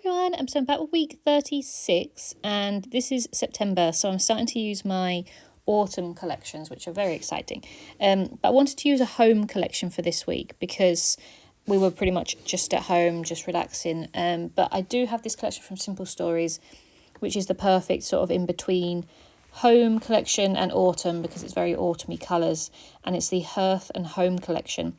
Everyone, so I'm back with week 36 and this is September, so I'm starting to use my autumn collections, which are very exciting. But I wanted to use a home collection for this week because we were pretty much just at home, just relaxing. But I do have this collection from Simple Stories, which is the perfect sort of in-between home collection and autumn because it's very autumny colours, and it's the Hearth and Home collection.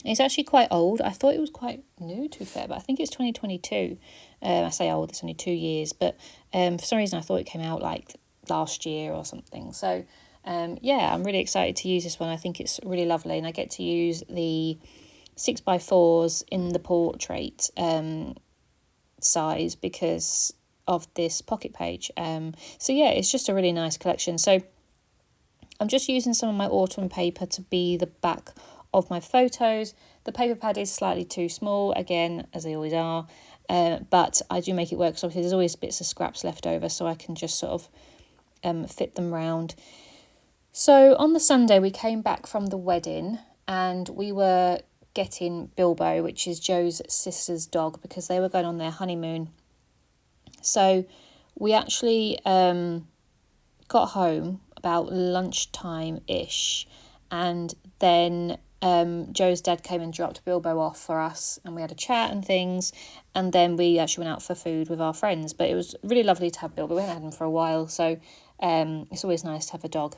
It's actually quite old. I thought it was quite new, to be fair, but I think it's 2022. I say old, it's only 2 years, but for some reason I thought it came out like last year or something. So yeah, I'm really excited to use this one. I think it's really lovely, and I get to use the 6x4s in the portrait size because of this pocket page. So yeah, it's just a really nice collection. So I'm just using some of my autumn paper to be the back of my photos. The paper pad is slightly too small, again, as they always are, but I do make it work because obviously there's always bits of scraps left over, so I can just sort of fit them round. So on the Sunday we came back from the wedding and we were getting Bilbo, which is Joe's sister's dog, because they were going on their honeymoon. So we actually got home about lunchtime-ish, and then Joe's dad came and dropped Bilbo off for us, and we had a chat and things, and then we actually went out for food with our friends. But it was really lovely to have Bilbo. We hadn't had him for a while, so it's always nice to have a dog.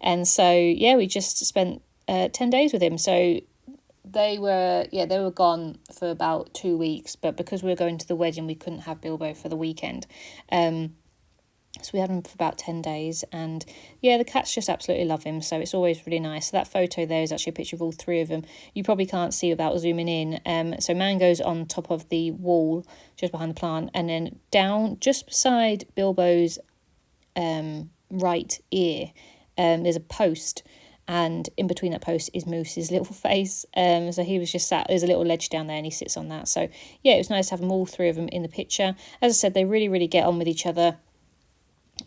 And so yeah, we just spent 10 days with him. So they were gone for about 2 weeks, but because we were going to the wedding we couldn't have Bilbo for the weekend. So we had him for about 10 days, and yeah, the cats just absolutely love him, so it's always really nice. So that photo there is actually a picture of all three of them. You probably can't see without zooming in. So Mango's on top of the wall, just behind the plant, and then down, just beside Bilbo's right ear, there's a post, and in between that post is Moose's little face. So he was just sat, there's a little ledge down there, and he sits on that. So yeah, it was nice to have them, all three of them, in the picture. As I said, they really, really get on with each other.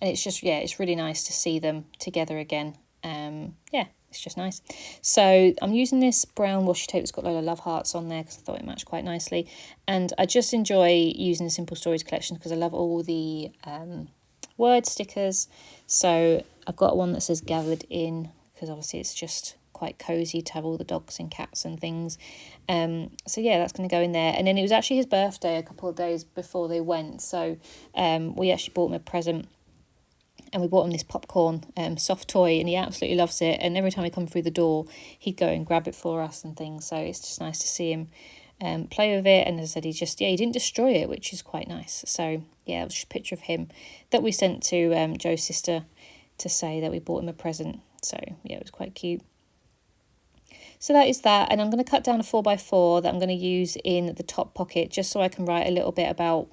And it's just, yeah, it's really nice to see them together again. Yeah, it's just nice. So I'm using this brown washi tape that's got a load of love hearts on there because I thought it matched quite nicely. And I just enjoy using the Simple Stories collection because I love all the word stickers. So I've got one that says gathered in, because obviously it's just quite cozy to have all the dogs and cats and things. So yeah, that's going to go in there. And then it was actually his birthday a couple of days before they went, so we actually bought him a present. And we bought him this popcorn soft toy, and he absolutely loves it. And every time we come through the door, he'd go and grab it for us and things. So it's just nice to see him play with it. And as I said, he didn't destroy it, which is quite nice. So yeah, it was just a picture of him that we sent to Joe's sister to say that we bought him a present. So yeah, it was quite cute. So that is that, and I'm going to cut down a 4x4 that I'm going to use in the top pocket, just so I can write a little bit about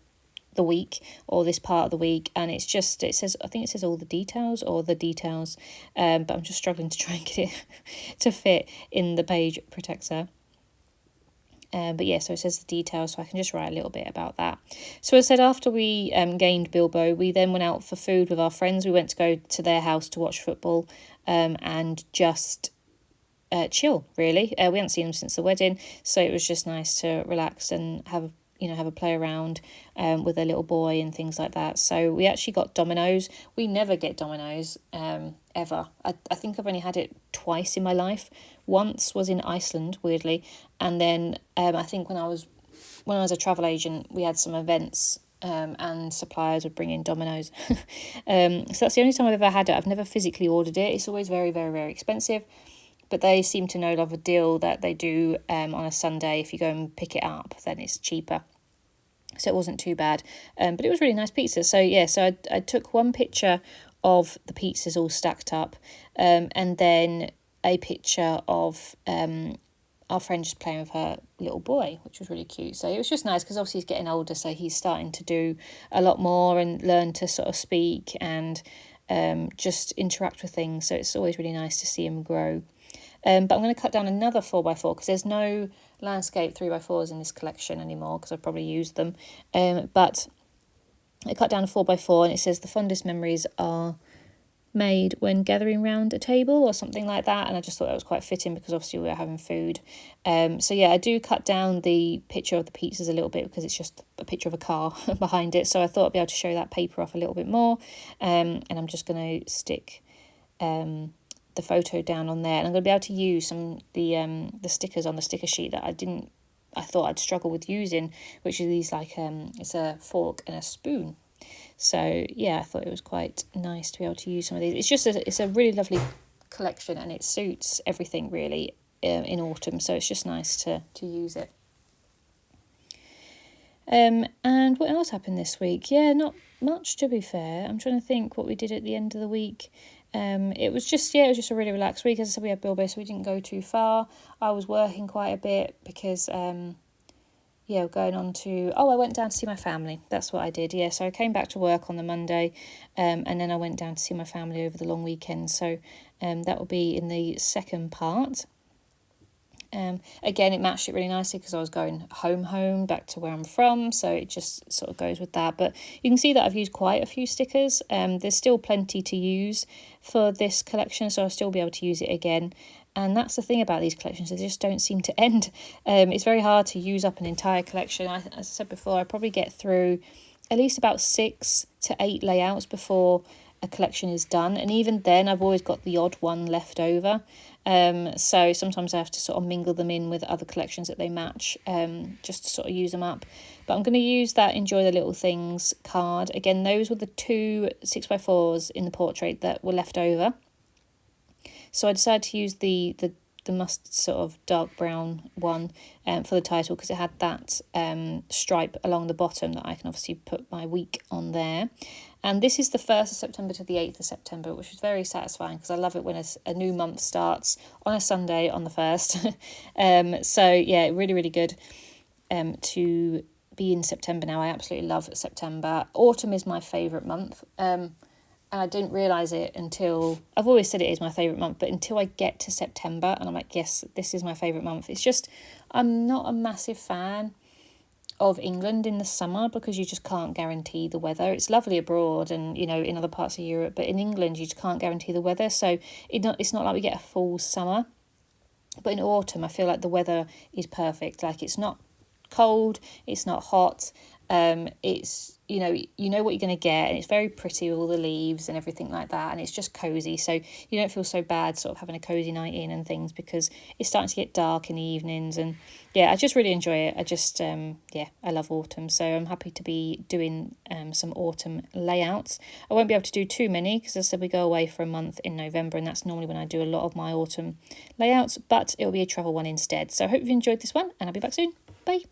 the week, or this part of the week. And it says, I think it says all the details, or the details, but I'm just struggling to try and get it to fit in the page protector. But yeah, so it says the details, so I can just write a little bit about that. So as I said, after we gained Bilbo, we then went out for food with our friends. We went to go to their house to watch football and just chill, really. We hadn't seen them since the wedding, so it was just nice to relax and have a play around with a little boy and things like that. So we actually got Dominoes. We never get Dominoes ever. I think I've only had it twice in my life. Once was in Iceland, weirdly, and then I think when I was a travel agent, we had some events and suppliers would bring in Dominoes. So that's the only time I've ever had it. I've never physically ordered it. It's always very, very, very expensive. But they seem to know of a deal that they do on a Sunday. If you go and pick it up, then it's cheaper. So it wasn't too bad. But it was really nice pizza. So yeah, so I took one picture of the pizzas all stacked up, and then a picture of our friend just playing with her little boy, which was really cute. So it was just nice because obviously he's getting older, so he's starting to do a lot more and learn to sort of speak and just interact with things. So it's always really nice to see him grow. But I'm going to cut down another 4x4 because there's no landscape 3x4s in this collection anymore because I've probably used them. But I cut down a 4x4 and it says the fondest memories are made when gathering round a table or something like that, and I just thought that was quite fitting because obviously we were having food. So yeah, I do cut down the picture of the pizzas a little bit because it's just a picture of a car behind it, so I thought I'd be able to show that paper off a little bit more. And I'm just going to stick the photo down on there, and I'm going to be able to use some the stickers on the sticker sheet that I thought I'd struggle with using, which are these like it's a fork and a spoon. So yeah, I thought it was quite nice to be able to use some of these. It's a really lovely collection, and it suits everything really in autumn. So it's just nice to use it. And what else happened this week? Yeah, not much to be fair. I'm trying to think what we did at the end of the week. It was just a really relaxed week. As I said, we had Bilbo, so we didn't go too far. I was working quite a bit because going on to, I went down to see my family. That's what I did. Yeah, so I came back to work on the Monday, and then I went down to see my family over the long weekend. So that will be in the second part. Again, it matched it really nicely because I was going home back to where I'm from, so it just sort of goes with that. But you can see that I've used quite a few stickers. There's still plenty to use for this collection, so I'll still be able to use it again. And that's the thing about these collections, they just don't seem to end. It's very hard to use up an entire collection. As I said before, I probably get through at least about 6 to 8 layouts before a collection is done, and even then I've always got the odd one left over. So sometimes I have to sort of mingle them in with other collections that they match, just to sort of use them up. But I'm going to use that Enjoy the Little Things card. Again, those were the 2 6x4s in the portrait that were left over. So I decided to use the mustard sort of dark brown one for the title because it had that stripe along the bottom that I can obviously put my week on there. And this is the 1st of September to the 8th of September, which is very satisfying because I love it when a new month starts on a Sunday on the 1st. So yeah, really, really good to be in September now. I absolutely love September. Autumn is my favourite month. And I didn't realise it until, I've always said it is my favourite month, but until I get to September and I'm like, yes, this is my favourite month. It's just, I'm not a massive fan of England in the summer because you just can't guarantee the weather. It's lovely abroad and, in other parts of Europe, but in England you just can't guarantee the weather. So it's not like we get a full summer. But in autumn, I feel like the weather is perfect. Like it's not cold, it's not hot. It's you know what you're going to get, and it's very pretty with all the leaves and everything like that, and it's just cozy, so you don't feel so bad sort of having a cozy night in and things because it's starting to get dark in the evenings. And yeah, I just really enjoy it. I just I love autumn, so I'm happy to be doing some autumn layouts. I won't be able to do too many because as I said, we go away for a month in November, and that's normally when I do a lot of my autumn layouts, but it'll be a travel one instead. So I hope you've enjoyed this one, and I'll be back soon. Bye.